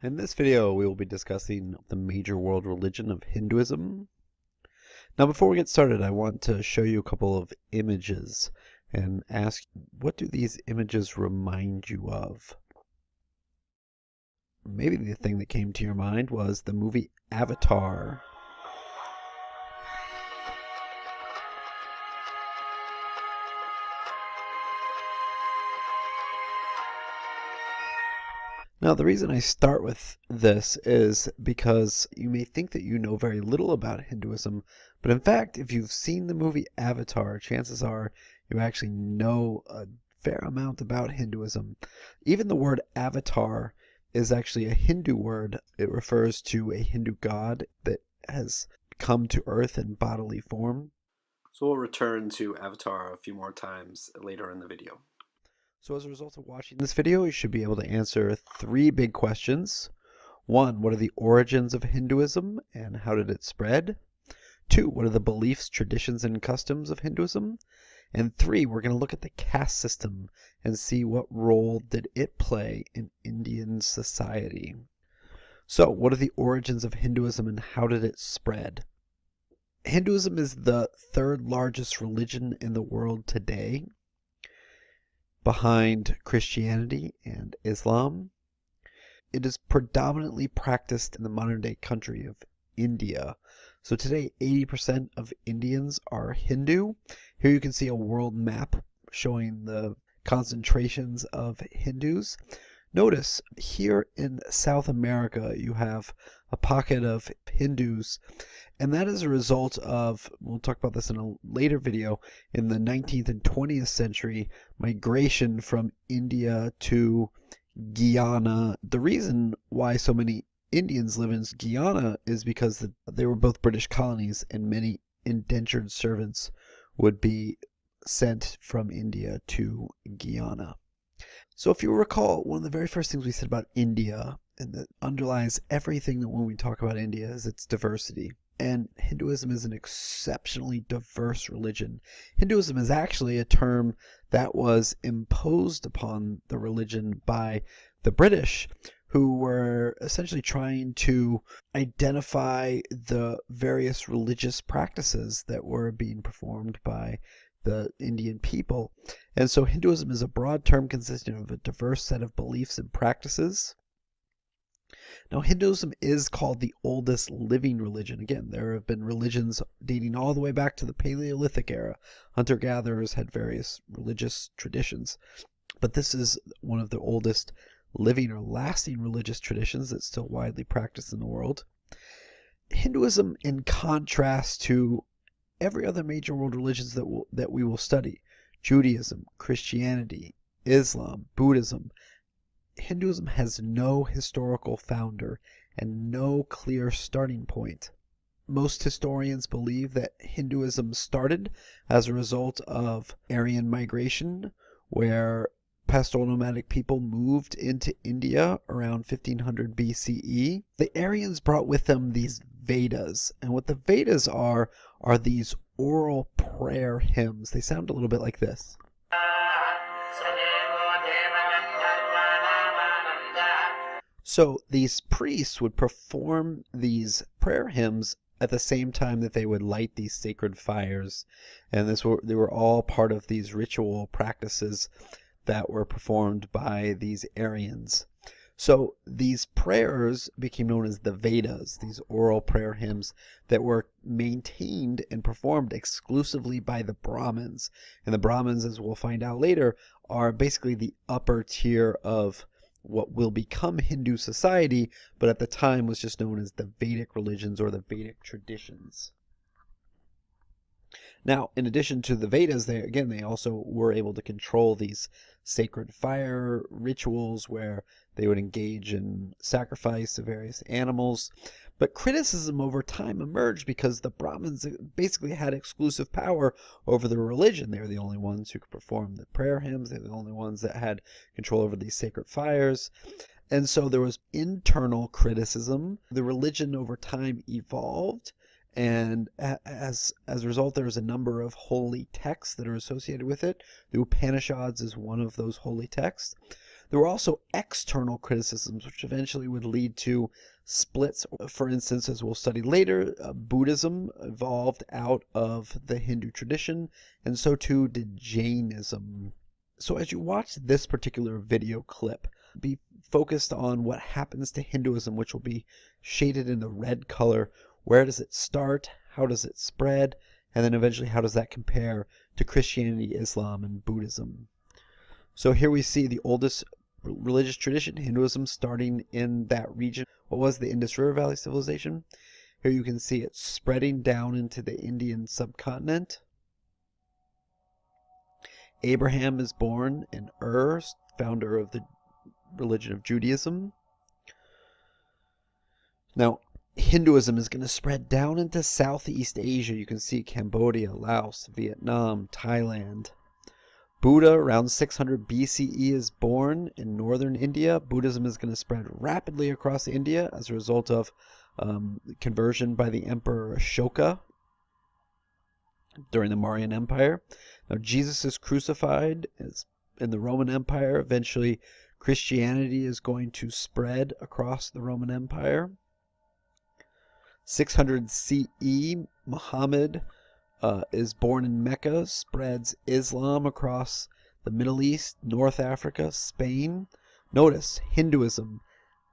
In this video, we will be discussing the major world religion of Hinduism. Now, before we get started, I want to show you a couple of images and ask, what do these images remind you of? Maybe the thing that came to your mind was the movie Avatar. Now, the reason I start with this is because you may think that you know very little about Hinduism, but in fact, if you've seen the movie Avatar, chances are you actually know a fair amount about Hinduism. Even the word avatar is actually a Hindu word. It refers to a Hindu god that has come to Earth in bodily form. So we'll return to Avatar a few more times later in the video. So as a result of watching this video, you should be able to answer three big questions. One, what are the origins of Hinduism and how did it spread? Two, what are the beliefs, traditions, and customs of Hinduism? And three, we're going to look at the caste system and see what role did it play in Indian society. So, what are the origins of Hinduism and how did it spread? Hinduism is the third largest religion in the world today, behind Christianity and Islam. It is predominantly practiced in the modern day country of India. So today 80% of Indians are Hindu. Here you can see a world map showing the concentrations of Hindus. Notice here in South America you have a pocket of Hindus, and that is a result of, we'll talk about this in a later video, in the 19th and 20th century migration from India to Guyana. The reason why so many Indians live in Guyana is because they were both British colonies and many indentured servants would be sent from India to Guyana. So if you recall, one of the very first things we said about India, and that underlies everything that when we talk about India, is its diversity. And Hinduism is an exceptionally diverse religion. Hinduism is actually a term that was imposed upon the religion by the British, who were essentially trying to identify the various religious practices that were being performed by the Indian people. And so Hinduism is a broad term consisting of a diverse set of beliefs and practices. Now, Hinduism is called the oldest living religion. Again, there have been religions dating all the way back to the Paleolithic era. Hunter-gatherers had various religious traditions, but this is one of the oldest living or lasting religious traditions that's still widely practiced in the world. Hinduism, in contrast to every other major world religions that we will study, Judaism, Christianity, Islam, Buddhism, Hinduism has no historical founder and no clear starting point. Most historians believe that Hinduism started as a result of Aryan migration, where pastoral nomadic people moved into India around 1500 BCE. The Aryans brought with them these Vedas, and what the Vedas are these oral prayer hymns. They sound a little bit like this. So these priests would perform these prayer hymns at the same time that they would light these sacred fires, and they were all part of these ritual practices that were performed by these Aryans. So these prayers became known as the Vedas, these oral prayer hymns that were maintained and performed exclusively by the Brahmins. And the Brahmins, as we'll find out later, are basically the upper tier of what will become Hindu society, but at the time was just known as the Vedic religions or the Vedic traditions. Now, in addition to the Vedas, they also were able to control these sacred fire rituals where they would engage in sacrifice of various animals. But criticism over time emerged because the Brahmins basically had exclusive power over the religion. They were the only ones who could perform the prayer hymns. They were the only ones that had control over these sacred fires. And so there was internal criticism. The religion over time evolved. And as a result, there's a number of holy texts that are associated with it. The Upanishads is one of those holy texts. There were also external criticisms, which eventually would lead to splits. For instance, as we'll study later, Buddhism evolved out of the Hindu tradition, and so too did Jainism. So as you watch this particular video clip, be focused on what happens to Hinduism, which will be shaded in the red color. Where does it start? How does it spread? And then eventually, how does that compare to Christianity, Islam, and Buddhism? So here we see the oldest religious tradition, Hinduism, starting in that region. What was the Indus River Valley civilization? Here you can see it spreading down into the Indian subcontinent. Abraham is born in Ur, founder of the religion of Judaism. Now, Hinduism is going to spread down into Southeast Asia. You can see Cambodia, Laos, Vietnam, Thailand. Buddha, around 600 BCE, is born in northern India. Buddhism is going to spread rapidly across India as a result of conversion by the Emperor Ashoka during the Mauryan Empire. Now, Jesus is crucified in the Roman Empire. Eventually, Christianity is going to spread across the Roman Empire. 600 CE, Muhammad is born in Mecca, spreads Islam across the Middle East, North Africa, Spain. Notice, Hinduism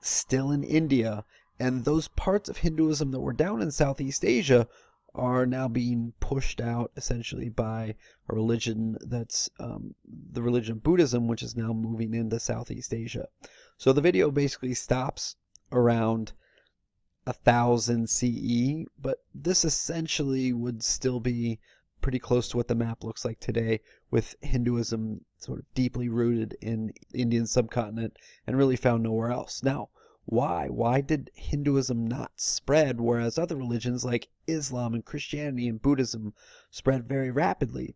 still in India, and those parts of Hinduism that were down in Southeast Asia are now being pushed out essentially by a religion that's the religion of Buddhism, which is now moving into Southeast Asia. So the video basically stops around 1000 CE, but this essentially would still be pretty close to what the map looks like today, with Hinduism sort of deeply rooted in the Indian subcontinent and really found nowhere else. Now, why? Why did Hinduism not spread, whereas other religions like Islam and Christianity and Buddhism spread very rapidly?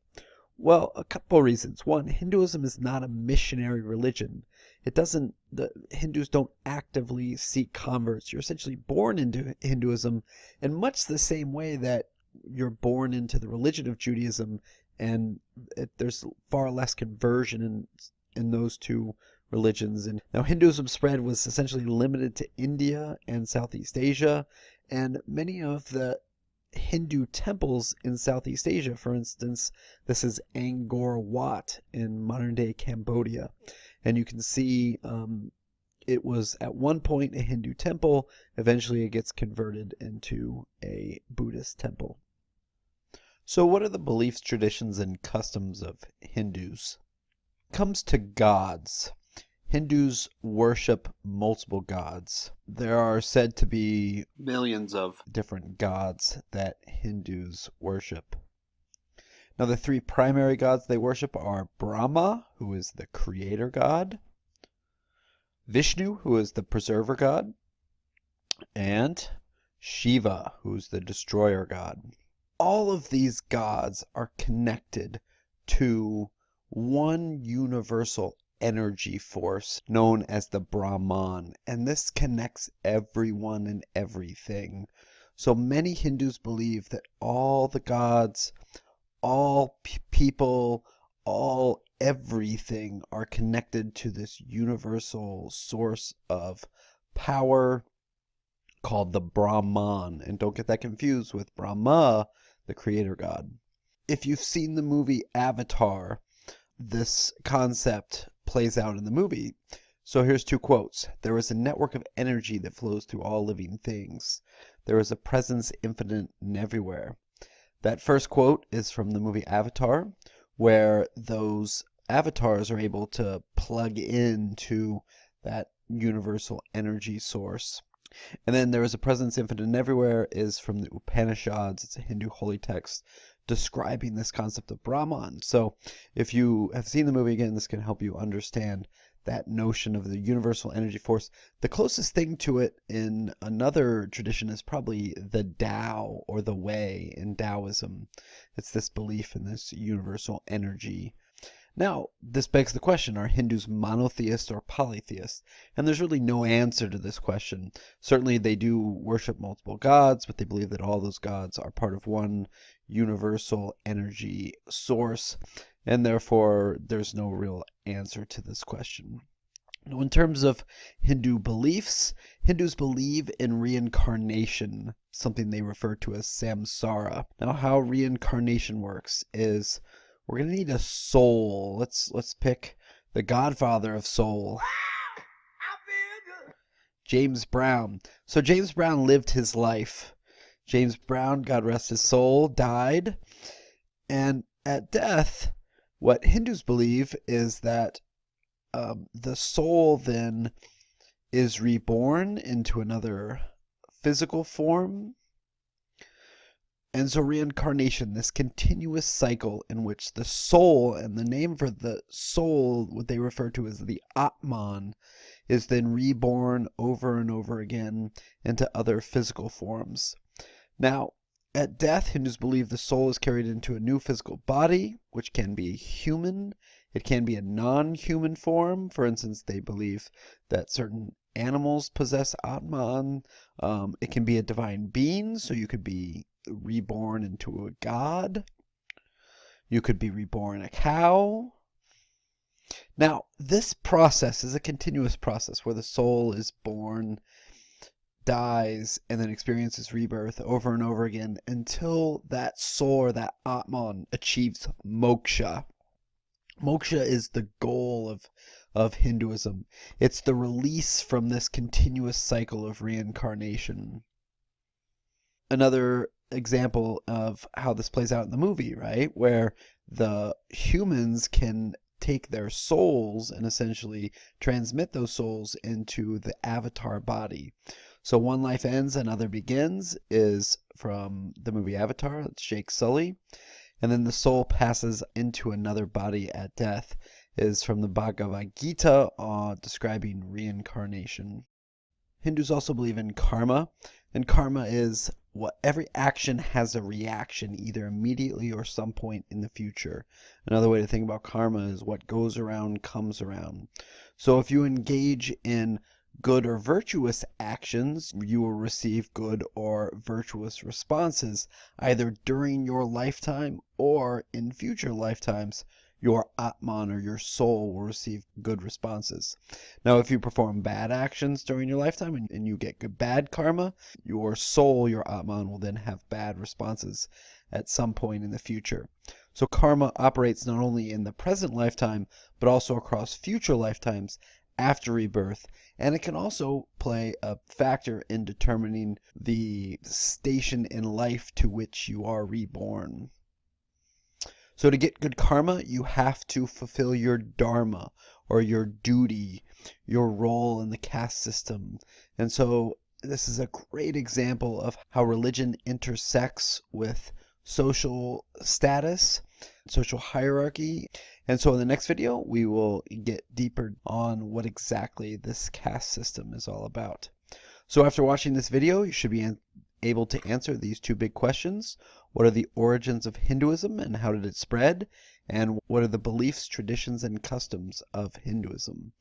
Well, a couple reasons. One, Hinduism is not a missionary religion. The Hindus don't actively seek converts. You're essentially born into Hinduism in much the same way that you're born into the religion of Judaism, and there's far less conversion in those two religions. And now Hinduism spread was essentially limited to India and Southeast Asia, and many of the Hindu temples in Southeast Asia, for instance, this is Angkor Wat in modern-day Cambodia, and you can see it was at one point a Hindu temple. Eventually it gets converted into a Buddhist temple. So what are the beliefs, traditions, and customs of Hindus? When it comes to gods, Hindus worship multiple gods. There are said to be Millions of different gods that Hindus worship. Now, the three primary gods they worship are Brahma, who is the creator god, Vishnu, who is the preserver god, and Shiva, who's the destroyer god. All of these gods are connected to one universal energy force known as the Brahman, and this connects everyone and everything. So many Hindus believe that all the gods, all people, all everything are connected to this universal source of power called the Brahman. And don't get that confused with Brahma, the creator god. If you've seen the movie Avatar, this concept plays out in the movie. So here's two quotes. There is a network of energy that flows through all living things. There is a presence infinite and everywhere. That first quote is from the movie Avatar, where those avatars are able to plug into that universal energy source. And then there is a presence infinite and everywhere is from the Upanishads. It's a Hindu holy text describing this concept of Brahman. So if you have seen the movie, again, this can help you understand that notion of the universal energy force. The closest thing to it in another tradition is probably the Tao or the Way in Taoism. It's this belief in this universal energy. Now, this begs the question, are Hindus monotheist or polytheist? And there's really no answer to this question. Certainly they do worship multiple gods, but they believe that all those gods are part of one universal energy source, and therefore there's no real answer to this question. Now, in terms of Hindu beliefs, Hindus believe in reincarnation, something they refer to as samsara. Now, how reincarnation works is we're going to need a soul. Let's pick the godfather of soul, James Brown. So James Brown lived his life. James Brown, God rest his soul, died. And at death, what Hindus believe is that the soul then is reborn into another physical form. And so reincarnation, this continuous cycle in which the soul, and the name for the soul, what they refer to as the Atman, is then reborn over and over again into other physical forms. Now, at death, Hindus believe the soul is carried into a new physical body, which can be human. It can be a non-human form. For instance, they believe that certain animals possess Atman. It can be a divine being, so you could be reborn into a god. You could be reborn a cow. Now, this process is a continuous process where the soul is born, dies, and then experiences rebirth over and over again until that soul or that Atman achieves moksha. Moksha is the goal of Hinduism. It's the release from this continuous cycle of reincarnation. Another example of how this plays out in the movie, right? Where the humans can take their souls and essentially transmit those souls into the avatar body. So one life ends, another begins is from the movie Avatar. It's Jake Sully. And then the soul passes into another body at death is from the Bhagavad Gita describing reincarnation. Hindus also believe in karma, and karma is what every action has a reaction either immediately or some point in the future. Another way to think about karma is what goes around comes around. So if you engage in good or virtuous actions, you will receive good or virtuous responses either during your lifetime or in future lifetimes. Your Atman or your soul will receive good responses. Now, if you perform bad actions during your lifetime and you get bad karma, your soul, your Atman, will then have bad responses at some point in the future. So karma operates not only in the present lifetime, but also across future lifetimes after rebirth, and it can also play a factor in determining the station in life to which you are reborn. So to get good karma, you have to fulfill your dharma or your duty, your role in the caste system. And so this is a great example of how religion intersects with social status, social hierarchy. And so in the next video, we will get deeper on what exactly this caste system is all about. So after watching this video, you should be able to answer these two big questions. What are the origins of Hinduism and how did it spread? And what are the beliefs, traditions, and customs of Hinduism?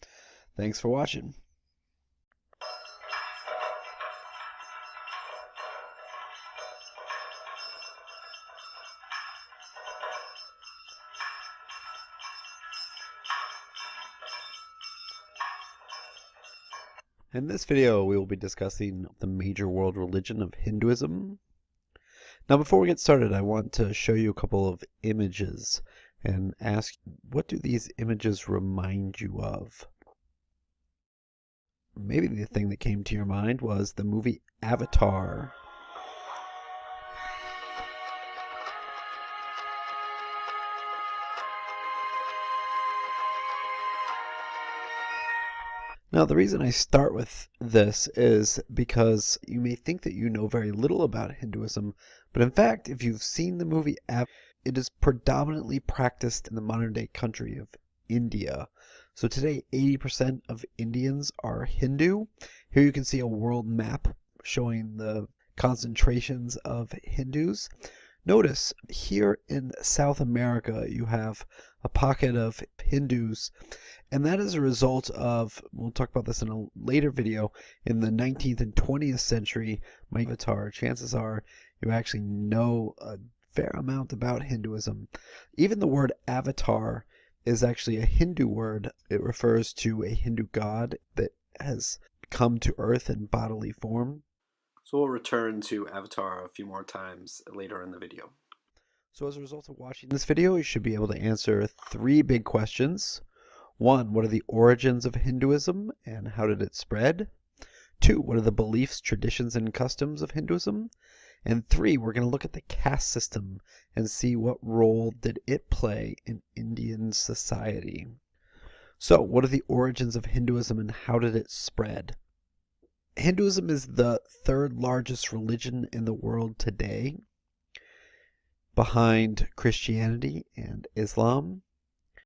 Thanks for watching. In this video, we will be discussing the major world religion of Hinduism. Now, before we get started, I want to show you a couple of images and ask, what do these images remind you of? Maybe the thing that came to your mind was the movie Avatar. Now, the reason I start with this is because you may think that you know very little about Hinduism, but in fact, if you've seen the movie Avatar, it is predominantly practiced in the modern-day country of India. So today, 80% of Indians are Hindu. Here you can see a world map showing the concentrations of Hindus. Notice here in South America, you have a pocket of Hindus, and that is a result of, we'll talk about this in a later video, in the 19th and 20th century, my Avatar, chances are you actually know a fair amount about Hinduism. Even the word avatar is actually a Hindu word. It refers to a Hindu god that has come to Earth in bodily form. So we'll return to Avatar a few more times later in the video. So as a result of watching this video, you should be able to answer 3 big questions. 1, what are the origins of Hinduism and how did it spread? 2, what are the beliefs, traditions, and customs of Hinduism? And 3, we're going to look at the caste system and see what role did it play in Indian society. So, what are the origins of Hinduism and how did it spread? Hinduism is the 3rd largest religion in the world today, behind Christianity and Islam.